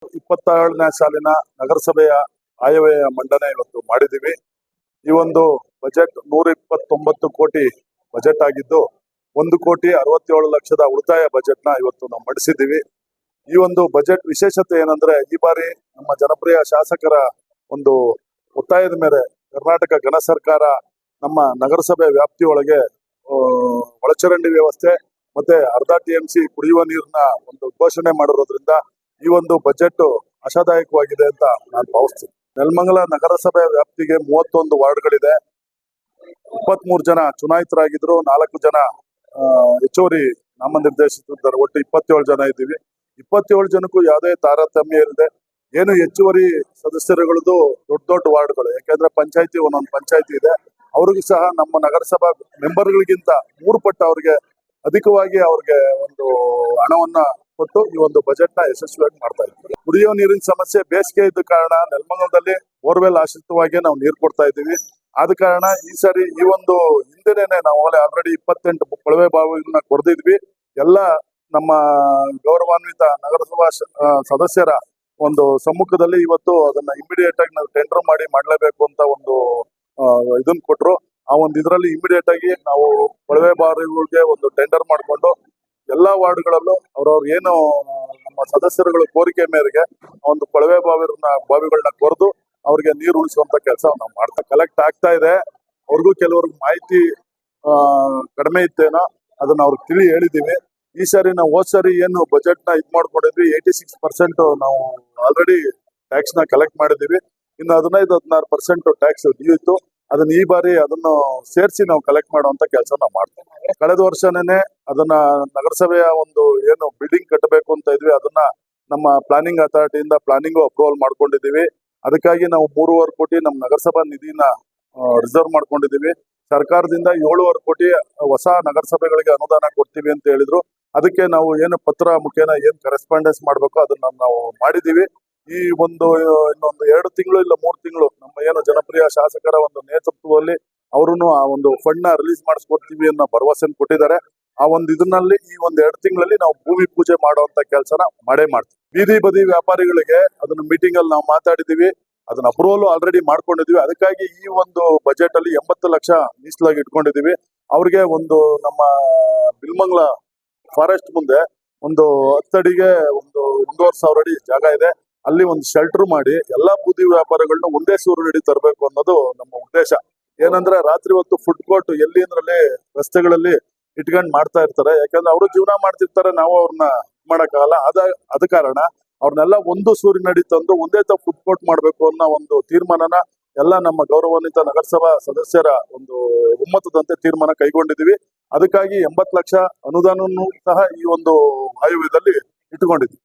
27ನೇ ಸಾಲಿನ ನಗರಸಭೆಯ ಆಯವ್ಯಯ ಮಂಡನೆ ಇವತ್ತು ಮಾಡಿದ್ದೀವಿ. ಈ ಒಂದು ಬಜೆಟ್ 129 ಕೋಟಿ ಬಜೆಟ್ ಆಗಿದ್ದು 1,67,00,000 ಉಳಿತಾಯ ಬಜೆಟ್ ನ ಇವತ್ತು ನಾವು ಮಂಡಿಸಿದ್ದೀವಿ. ಈ ಒಂದು ಬಜೆಟ್ ವಿಶೇಷತೆ ಏನಂದ್ರೆ, ಈ ಬಾರಿ ನಮ್ಮ ಜನಪ್ರಿಯ ಶಾಸಕರ ಒಂದು ಒತ್ತಾಯದ ಮೇಲೆ ಕರ್ನಾಟಕ ಘನ ಸರ್ಕಾರ ನಮ್ಮ ನಗರಸಭೆ ವ್ಯಾಪ್ತಿಯೊಳಗೆ ಒಳಚರಂಡಿ ವ್ಯವಸ್ಥೆ ಮತ್ತೆ ಅರ್ಧ TMC ಕುಡಿಯುವ ನೀರಿನ ಒಂದು ಘೋಷಣೆ ಮಾಡಿರೋದ್ರಿಂದ ಈ ಒಂದು ಬಜೆಟ್ ಆಶಾದಾಯಕವಾಗಿದೆ ಅಂತ ನಾನು ಭಾವಿಸ್ತೀನಿ. ನೆಲಮಂಗಲ ನಗರಸಭೆ ವ್ಯಾಪ್ತಿಗೆ 31 ವಾರ್ಡ್ಗಳಿದೆ. 23 ಜನ ಚುನಾಯಿತರಾಗಿದ್ರು, 4 ಜನ ಹೆಚ್ಚುವರಿ ನಾಮನಿರ್ದೇಶಿತರಿದ್ದಾರೆ. ಒಟ್ಟು 27 ಜನ ಇದ್ದೀವಿ. 27 ಜನಕ್ಕೂ ಯಾವುದೇ ತಾರತಮ್ಯ ಇಲ್ಲದೆ ಏನು ಹೆಚ್ಚುವರಿ ಸದಸ್ಯರುಗಳದ್ದು ದೊಡ್ಡ ವಾರ್ಡ್ಗಳು, ಯಾಕೆಂದ್ರೆ ಪಂಚಾಯತಿ ಒಂದೊಂದು ಪಂಚಾಯತಿ ಇದೆ, ಅವ್ರಿಗೂ ಸಹ ನಮ್ಮ ನಗರಸಭಾ ಮೆಂಬರ್ಗಳಿಗಿಂತ 3 ಪಟ್ಟು ಅವ್ರಿಗೆ ಅಧಿಕವಾಗಿ ಅವ್ರಿಗೆ ಒಂದು ಹಣವನ್ನ ಕೊಟ್ಟು ಈ ಒಂದು ಬಜೆಟ್ ನ ಯಶಸ್ವಿಯಾಗಿ ಮಾಡ್ತಾ ಇದ್ದೀವಿ. ಕುಡಿಯುವ ನೀರಿನ ಸಮಸ್ಯೆ ಬೇಸಿಗೆ ಇದ್ದ ಕಾರಣ ನೆಲಮಂಗಲದಲ್ಲಿ ಬೋರ್ವೆಲ್ ಆಶ್ರಿತವಾಗಿ ನಾವು ನೀರು ಕೊಡ್ತಾ ಇದ್ದೀವಿ. ಆದ ಕಾರಣ ಈ ಸಾರಿ ಈ ಒಂದು ಹಿಂದೆನೆ ನಾವು ಆಲ್ರೆಡಿ 28 ಕೊಳವೆ ಬಾವಿಗಳನ್ನ ಕೊರೆದಿದ್ವಿ. ಎಲ್ಲ ನಮ್ಮ ಗೌರವಾನ್ವಿತ ನಗರಸಭಾ ಸದಸ್ಯರ ಒಂದು ಸಮ್ಮುಖದಲ್ಲಿ ಇವತ್ತು ಅದನ್ನ ಇಮಿಡಿಯೇಟ್ ಆಗಿ ನಾವು ಟೆಂಡರ್ ಮಾಡಿ ಮಾಡಲೇಬೇಕು ಅಂತ ಒಂದು ಇದನ್ನ ಕೊಟ್ರು. ಆ ಒಂದು ಇದರಲ್ಲಿ ಇಮಿಡಿಯೇಟ್ ಆಗಿ ನಾವು ಕೊಳವೆ ಬಾವಿಗಳಿಗೆ ಒಂದು ಟೆಂಡರ್ ಮಾಡಿಕೊಂಡು ಎಲ್ಲಾ ವಾರ್ಡ್ಗಳಲ್ಲೂ ಅವ್ರವ್ರು ಏನು ನಮ್ಮ ಸದಸ್ಯರುಗಳ ಕೋರಿಕೆ ಮೇರೆಗೆ ಒಂದು ಕೊಳವೆ ಬಾವಿಗಳನ್ನ ಕೊರೆದು ಅವ್ರಿಗೆ ನೀರು ಉಳಿಸುವಂತ ಕೆಲಸ ನಾವು ಮಾಡ್ತಾ ಕಲೆಕ್ಟ್ ಆಗ್ತಾ ಇದೆ. ಅವ್ರಿಗೂ ಕೆಲವ್ರಿಗೆ ಮಾಹಿತಿ ಕಡಿಮೆ ಇತ್ತೇನೋ ಅದನ್ನ ಅವ್ರಿಗೆ ತಿಳಿ ಹೇಳಿದೀವಿ. ಈ ಸಾರಿ ನಾವು ಹೋದ್ ಸಾರಿ ಏನು ಬಜೆಟ್ ನ ಇದ್ ಮಾಡ್ಕೊಂಡಿದ್ವಿ, 86% ನಾವು ಆಲ್ರೆಡಿ ಟ್ಯಾಕ್ಸ್ ನ ಕಲೆಕ್ಟ್ ಮಾಡಿದೀವಿ. ಇನ್ನು 15-16% ಟ್ಯಾಕ್ಸ್ ಡ್ಯೂ ಇತ್ತು. ಅದನ್ನ ಈ ಬಾರಿ ಅದನ್ನು ಸೇರಿಸಿ ನಾವು ಕಲೆಕ್ಟ್ ಮಾಡುವಂತ ಕೆಲಸ ನಾವು ಮಾಡ್ತೀವಿ. ಕಳೆದ ವರ್ಷನೇ ಅದನ್ನ ನಗರಸಭೆಯ ಒಂದು ಏನು ಬಿಲ್ಡಿಂಗ್ ಕಟ್ಟಬೇಕು ಅಂತ ಇದ್ವಿ, ಅದನ್ನ ನಮ್ಮ ಪ್ಲಾನಿಂಗ್ ಅಥಾರಿಟಿಯಿಂದ ಪ್ಲಾನಿಂಗು ಅಪ್ರೂವಲ್ ಮಾಡ್ಕೊಂಡಿದೀವಿ. ಅದಕ್ಕಾಗಿ ನಾವು 3.5 ಕೋಟಿ ನಮ್ಮ ನಗರಸಭಾ ನಿಧಿನ ರಿಸರ್ವ್ ಮಾಡ್ಕೊಂಡಿದೀವಿ. ಸರ್ಕಾರದಿಂದ 7.5 ಕೋಟಿ ಹೊಸ ನಗರಸಭೆಗಳಿಗೆ ಅನುದಾನ ಕೊಡ್ತೀವಿ ಅಂತ ಹೇಳಿದ್ರು. ಅದಕ್ಕೆ ನಾವು ಏನು ಪತ್ರ ಮುಖೇನ ಏನ್ ಕರೆಸ್ಪಾಂಡೆನ್ಸ್ ಮಾಡ್ಬೇಕು ಅದನ್ನ ನಾವು ಮಾಡಿದೀವಿ. ಈ ಒಂದು ಇನ್ನೊಂದು 2 ತಿಂಗಳು ಇಲ್ಲ 3 ತಿಂಗಳು ನಮ್ಮ ಏನು ಜನಪ್ರಿಯ ಶಾಸಕರ ಒಂದು ನೇತೃತ್ವದಲ್ಲಿ ಅವರು ಆ ಒಂದು ಫಂಡ್ ನ ರಿಲೀಸ್ ಮಾಡಿಸ್ಕೊಡ್ತೀವಿ ಅನ್ನೋ ಭರವಸೆ ಕೊಟ್ಟಿದ್ದಾರೆ. ಆ ಒಂದು ಇದರಲ್ಲಿ ಈ ಒಂದು 2 ತಿಂಗಳಲ್ಲಿ ನಾವು ಭೂಮಿ ಪೂಜೆ ಮಾಡುವಂತ ಕೆಲಸನ ಮಾಡೇ ಮಾಡ್ತೀವಿ. ಬೀದಿ ಬದಿ ವ್ಯಾಪಾರಿಗಳಿಗೆ ಅದನ್ನ ಮೀಟಿಂಗ್ ಅಲ್ಲಿ ನಾವು ಮಾತಾಡಿದೀವಿ, ಅದನ್ನ ಅಪ್ರೂವಲ್ ಆಲ್ರೆಡಿ ಮಾಡ್ಕೊಂಡಿದೀವಿ. ಅದಕ್ಕಾಗಿ ಈ ಒಂದು ಬಜೆಟ್ ಅಲ್ಲಿ 80 ಲಕ್ಷ ಮೀಸಲಾಗಿ ಇಟ್ಕೊಂಡಿದೀವಿ. ಅವ್ರಿಗೆ ಒಂದು ನಮ್ಮ ಬಿಲ್ಮಂಗ್ಲ ಫಾರೆಸ್ಟ್ ಮುಂದೆ ಒಂದು 10 ಅಡಿಗೆ ಒಂದು 1,500 ಅಡಿ ಜಾಗ ಇದೆ. ಅಲ್ಲಿ ಒಂದು ಶೆಲ್ಟರ್ ಮಾಡಿ ಎಲ್ಲಾ ಬೂದಿ ವ್ಯಾಪಾರಗಳನ್ನ ಒಂದೇ ಸೂರಿನಡಿ ತರಬೇಕು ಅನ್ನೋದು ನಮ್ಮ ಉದ್ದೇಶ. ಏನಂದ್ರೆ ರಾತ್ರಿ ಹೊತ್ತು ಫುಡ್ ಕೋರ್ಟ್ ಎಲ್ಲಿ ಅಂದ್ರಲ್ಲಿ ರಸ್ತೆಗಳಲ್ಲಿ ಇಟ್ಕೊಂಡ್ ಮಾಡ್ತಾ ಇರ್ತಾರೆ. ಯಾಕಂದ್ರೆ ಅವರು ಜೀವನ ಮಾಡ್ತಿರ್ತಾರೆ, ನಾವು ಅವ್ರನ್ನ ಮಾಡಕ್ಕಾಗಲ್ಲ. ಅದ ಕಾರಣ ಅವ್ರನ್ನೆಲ್ಲ ಒಂದು ಸೂರಿನಡಿ ತಂದು ಒಂದೇ ತ ಫುಡ್ ಕೋರ್ಟ್ ಮಾಡ್ಬೇಕು ಅನ್ನೋ ಒಂದು ತೀರ್ಮಾನನ ಎಲ್ಲ ನಮ್ಮ ಗೌರವಾನ್ವಿತ ನಗರಸಭಾ ಸದಸ್ಯರ ಒಂದು ಒಮ್ಮತದಂತೆ ತೀರ್ಮಾನ ಕೈಗೊಂಡಿದ್ದೀವಿ. ಅದಕ್ಕಾಗಿ 80 ಲಕ್ಷ ಅನುದಾನವನ್ನು ಸಹ ಈ ಒಂದು ಆಯವ್ಯಯದಲ್ಲಿ ಇಟ್ಟುಕೊಂಡಿದ್ದೀವಿ.